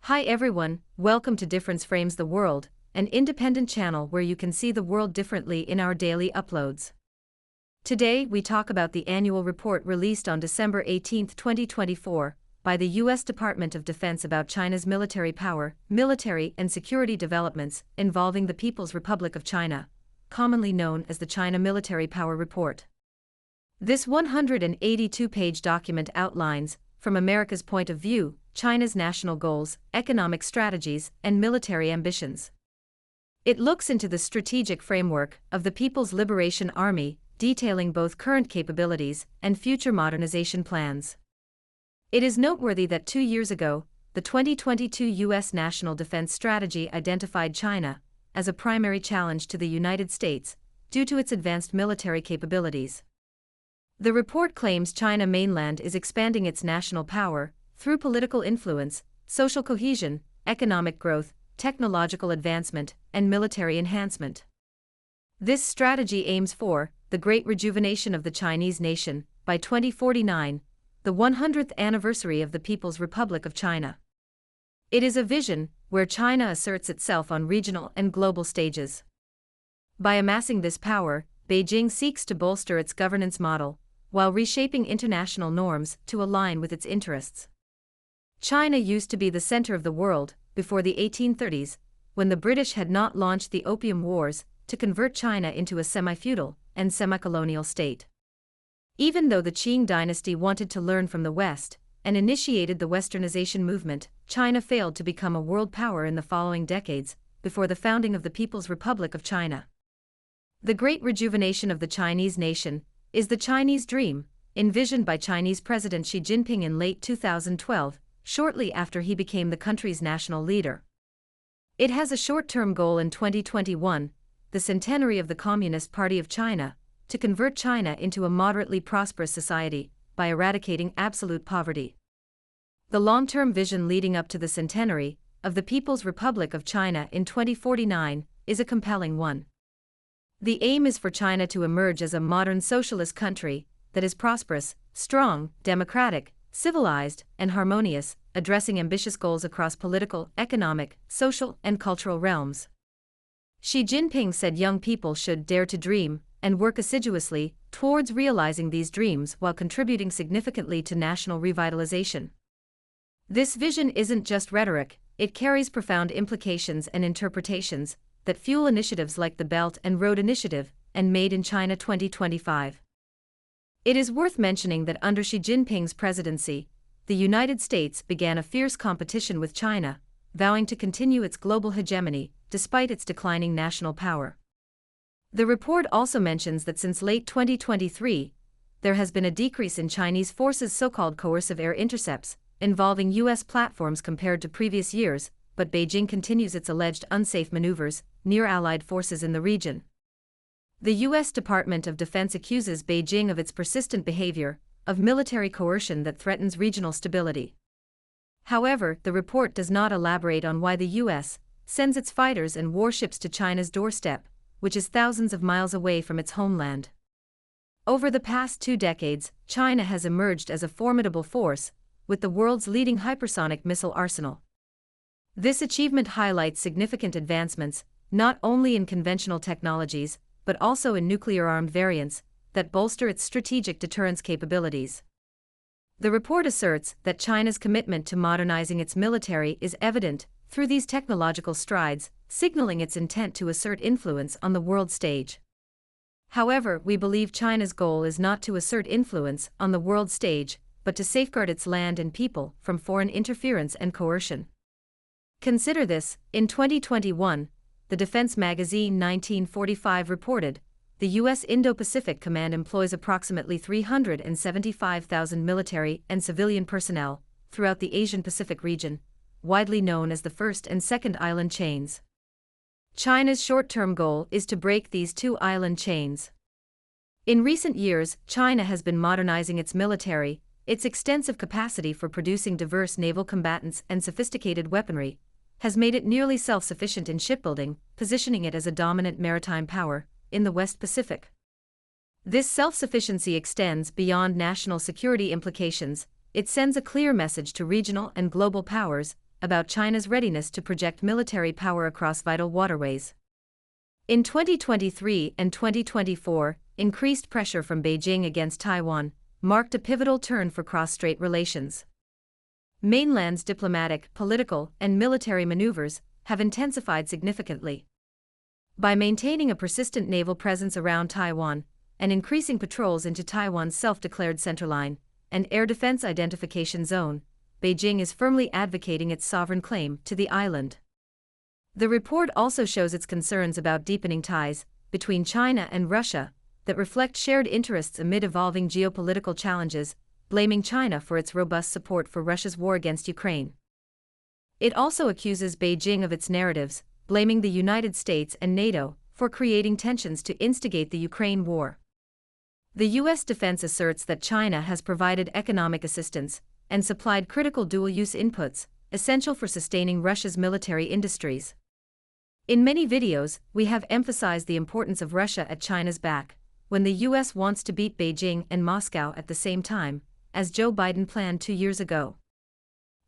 Hi everyone, welcome to Difference Frames the World, an independent channel where you can see the world differently in our daily uploads. Today we talk about the annual report released on December 18, 2024, by the U.S. Department of Defense about China's military power, military and security developments involving the People's Republic of China, commonly known as the China Military Power Report. This 182-page document outlines, from America's point of view, China's national goals, economic strategies, and military ambitions. It looks into the strategic framework of the People's Liberation Army, detailing both current capabilities and future modernization plans. It is noteworthy that 2 years ago, the 2022 U.S. National Defense Strategy identified China as a primary challenge to the United States due to its advanced military capabilities. The report claims China mainland is expanding its national power through political influence, social cohesion, economic growth, technological advancement, and military enhancement. This strategy aims for the great rejuvenation of the Chinese nation by 2049, the 100th anniversary of the People's Republic of China. It is a vision where China asserts itself on regional and global stages. By amassing this power, Beijing seeks to bolster its governance model, while reshaping international norms to align with its interests. China used to be the center of the world before the 1830s, when the British had not launched the Opium Wars to convert China into a semi-feudal and semi-colonial state. Even though the Qing dynasty wanted to learn from the West and initiated the Westernization movement, China failed to become a world power in the following decades, before the founding of the People's Republic of China. The great rejuvenation of the Chinese nation is the Chinese dream, envisioned by Chinese President Xi Jinping in late 2012, shortly after he became the country's national leader. It has a short-term goal in 2021, the centenary of the Communist Party of China, to convert China into a moderately prosperous society by eradicating absolute poverty. The long-term vision leading up to the centenary of the People's Republic of China in 2049 is a compelling one. The aim is for China to emerge as a modern socialist country that is prosperous, strong, democratic, civilized, and harmonious, addressing ambitious goals across political, economic, social, and cultural realms. Xi Jinping said young people should dare to dream and work assiduously towards realizing these dreams while contributing significantly to national revitalization. This vision isn't just rhetoric, it carries profound implications and interpretations that fuel initiatives like the Belt and Road Initiative and Made in China 2025. It is worth mentioning that under Xi Jinping's presidency, the United States began a fierce competition with China, vowing to continue its global hegemony despite its declining national power. The report also mentions that since late 2023, there has been a decrease in Chinese forces' so-called coercive air intercepts, involving U.S. platforms compared to previous years, but Beijing continues its alleged unsafe maneuvers near Allied forces in the region. The U.S. Department of Defense accuses Beijing of its persistent behavior of military coercion that threatens regional stability. However, the report does not elaborate on why the U.S. sends its fighters and warships to China's doorstep, which is thousands of miles away from its homeland. Over the past 2 decades, China has emerged as a formidable force, with the world's leading hypersonic missile arsenal. This achievement highlights significant advancements, not only in conventional technologies, but also in nuclear-armed variants, that bolster its strategic deterrence capabilities. The report asserts that China's commitment to modernizing its military is evident through these technological strides, signaling its intent to assert influence on the world stage. However, we believe China's goal is not to assert influence on the world stage, but to safeguard its land and people from foreign interference and coercion. Consider this: in 2021, the Defense magazine 1945 reported, the U.S. Indo-Pacific Command employs approximately 375,000 military and civilian personnel throughout the Asian-Pacific region, widely known as the First and Second Island Chains. China's short-term goal is to break these 2 island chains. In recent years, China has been modernizing its military. Its extensive capacity for producing diverse naval combatants and sophisticated weaponry has made it nearly self-sufficient in shipbuilding, positioning it as a dominant maritime power in the West Pacific. This self-sufficiency extends beyond national security implications. It sends a clear message to regional and global powers about China's readiness to project military power across vital waterways. In 2023 and 2024, increased pressure from Beijing against Taiwan marked a pivotal turn for cross-strait relations. Mainland's diplomatic, political, and military maneuvers have intensified significantly. By maintaining a persistent naval presence around Taiwan and increasing patrols into Taiwan's self-declared centerline and air defense identification zone, Beijing is firmly advocating its sovereign claim to the island. The report also shows its concerns about deepening ties between China and Russia that reflect shared interests amid evolving geopolitical challenges, blaming China for its robust support for Russia's war against Ukraine. It also accuses Beijing of its narratives, blaming the United States and NATO for creating tensions to instigate the Ukraine war. The U.S. defense asserts that China has provided economic assistance and supplied critical dual-use inputs, essential for sustaining Russia's military industries. In many videos, we have emphasized the importance of Russia at China's back, when the U.S. wants to beat Beijing and Moscow at the same time, as Joe Biden planned 2 years ago.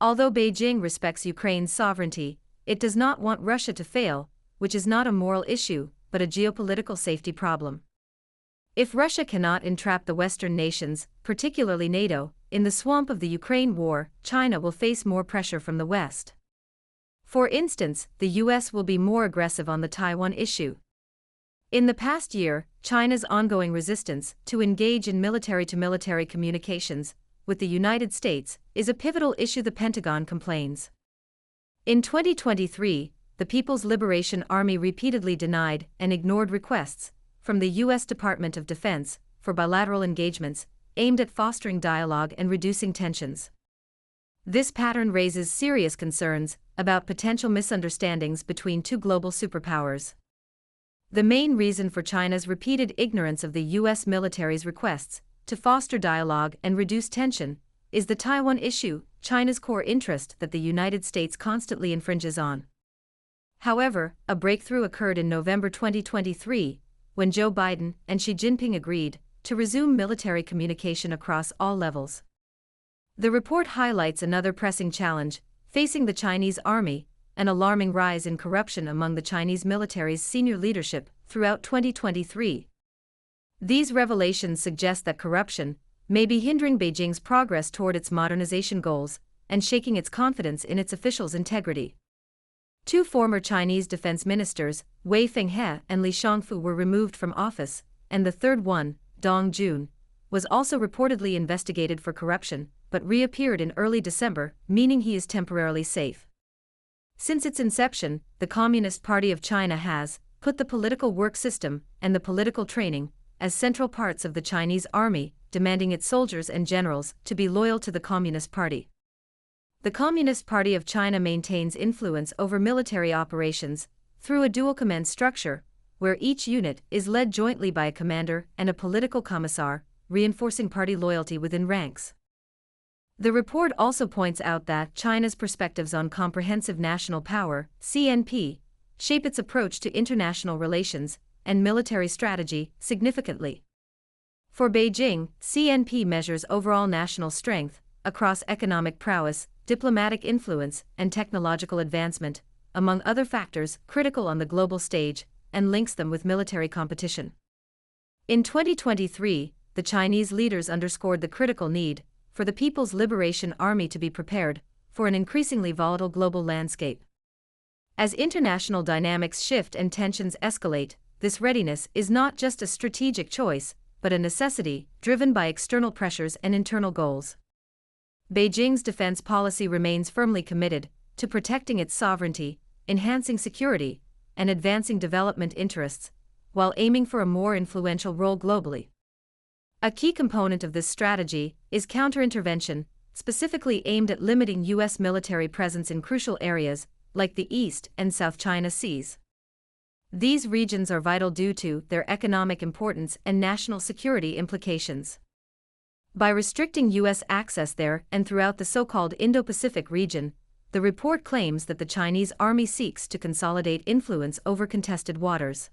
Although Beijing respects Ukraine's sovereignty, it does not want Russia to fail, which is not a moral issue, but a geopolitical safety problem. If Russia cannot entrap the Western nations, particularly NATO, in the swamp of the Ukraine war, China will face more pressure from the West. For instance, the U.S. will be more aggressive on the Taiwan issue. In the past year, China's ongoing resistance to engage in military-to-military communications with the United States is a pivotal issue, the Pentagon complains. In 2023, the People's Liberation Army repeatedly denied and ignored requests from the U.S. Department of Defense for bilateral engagements aimed at fostering dialogue and reducing tensions. This pattern raises serious concerns about potential misunderstandings between two global superpowers. The main reason for China's repeated ignorance of the U.S. military's requests to foster dialogue and reduce tension is the Taiwan issue, China's core interest that the United States constantly infringes on. However, a breakthrough occurred in November 2023, when Joe Biden and Xi Jinping agreed to resume military communication across all levels. The report highlights another pressing challenge facing the Chinese army: an alarming rise in corruption among the Chinese military's senior leadership throughout 2023. These revelations suggest that corruption may be hindering Beijing's progress toward its modernization goals and shaking its confidence in its officials' integrity. Two former Chinese defense ministers, Wei Fenghe and Li Shangfu, were removed from office, and the third one, Dong Jun, was also reportedly investigated for corruption, but reappeared in early December, meaning he is temporarily safe. Since its inception, the Communist Party of China has put the political work system and the political training as central parts of the Chinese army, demanding its soldiers and generals to be loyal to the Communist Party. The Communist Party of China maintains influence over military operations through a dual command structure, where each unit is led jointly by a commander and a political commissar, reinforcing party loyalty within ranks. The report also points out that China's perspectives on comprehensive national power, CNP, shape its approach to international relations and military strategy significantly. For Beijing, CNP measures overall national strength across economic prowess, diplomatic influence, and technological advancement, among other factors critical on the global stage, and links them with military competition. In 2023, the Chinese leaders underscored the critical need for the People's Liberation Army to be prepared for an increasingly volatile global landscape. As international dynamics shift and tensions escalate, this readiness is not just a strategic choice, but a necessity driven by external pressures and internal goals. Beijing's defense policy remains firmly committed to protecting its sovereignty, enhancing security, and advancing development interests, while aiming for a more influential role globally. A key component of this strategy is counterintervention, specifically aimed at limiting U.S. military presence in crucial areas, like the East and South China Seas. These regions are vital due to their economic importance and national security implications. By restricting U.S. access there and throughout the so-called Indo-Pacific region, the report claims that the Chinese army seeks to consolidate influence over contested waters.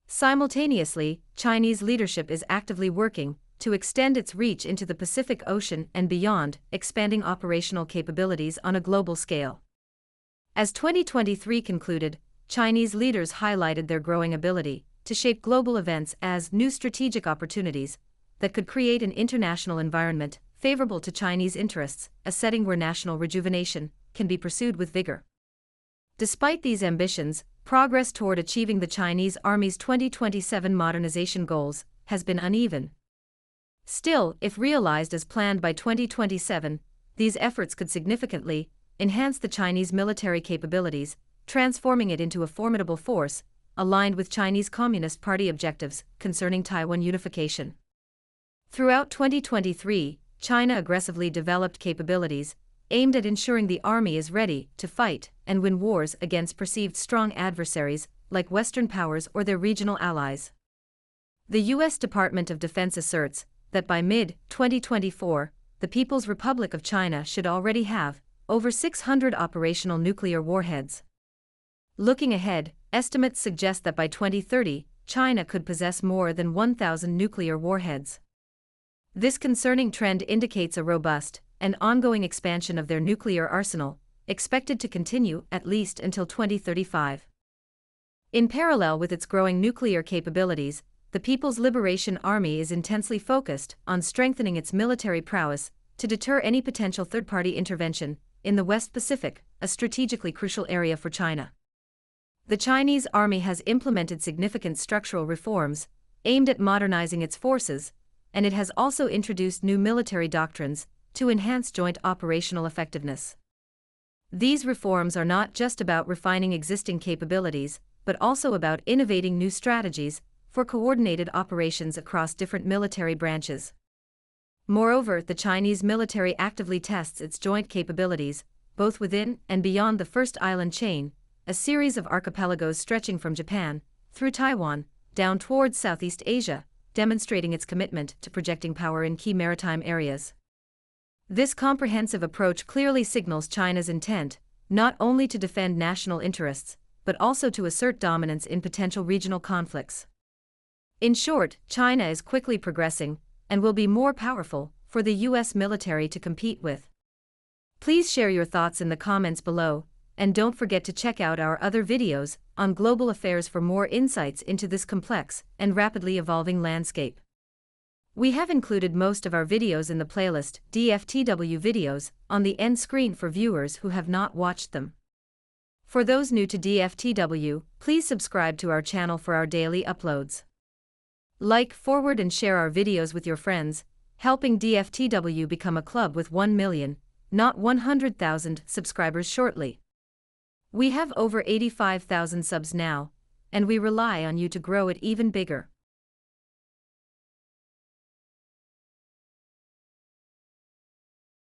Simultaneously, Chinese leadership is actively working to extend its reach into the Pacific Ocean and beyond, expanding operational capabilities on a global scale. As 2023 concluded, Chinese leaders highlighted their growing ability to shape global events as new strategic opportunities that could create an international environment favorable to Chinese interests, a setting where national rejuvenation can be pursued with vigor. Despite these ambitions, progress toward achieving the Chinese Army's 2027 modernization goals has been uneven. Still, if realized as planned by 2027, these efforts could significantly enhance the Chinese military capabilities, transforming it into a formidable force, aligned with Chinese Communist Party objectives concerning Taiwan unification. Throughout 2023, China aggressively developed capabilities aimed at ensuring the army is ready to fight and win wars against perceived strong adversaries like Western powers or their regional allies. The U.S. Department of Defense asserts that by mid-2024, the People's Republic of China should already have over 600 operational nuclear warheads. Looking ahead, estimates suggest that by 2030, China could possess more than 1,000 nuclear warheads. This concerning trend indicates a robust and ongoing expansion of their nuclear arsenal, expected to continue at least until 2035. In parallel with its growing nuclear capabilities, the People's Liberation Army is intensely focused on strengthening its military prowess to deter any potential third-party intervention in the West Pacific, a strategically crucial area for China. The Chinese army has implemented significant structural reforms aimed at modernizing its forces, and it has also introduced new military doctrines to enhance joint operational effectiveness. These reforms are not just about refining existing capabilities, but also about innovating new strategies for coordinated operations across different military branches. Moreover, the Chinese military actively tests its joint capabilities, both within and beyond the First Island Chain, a series of archipelagos stretching from Japan, through Taiwan, down towards Southeast Asia, demonstrating its commitment to projecting power in key maritime areas. This comprehensive approach clearly signals China's intent not only to defend national interests, but also to assert dominance in potential regional conflicts. In short, China is quickly progressing and will be more powerful for the U.S. military to compete with. Please share your thoughts in the comments below, and don't forget to check out our other videos on global affairs for more insights into this complex and rapidly evolving landscape. We have included most of our videos in the playlist DFTW videos on the end screen for viewers who have not watched them. For those new to DFTW, please subscribe to our channel for our daily uploads. Like, forward and share our videos with your friends, helping DFTW become a club with 1 million, not 100,000 subscribers shortly. We have over 85,000 subs now, and we rely on you to grow it even bigger.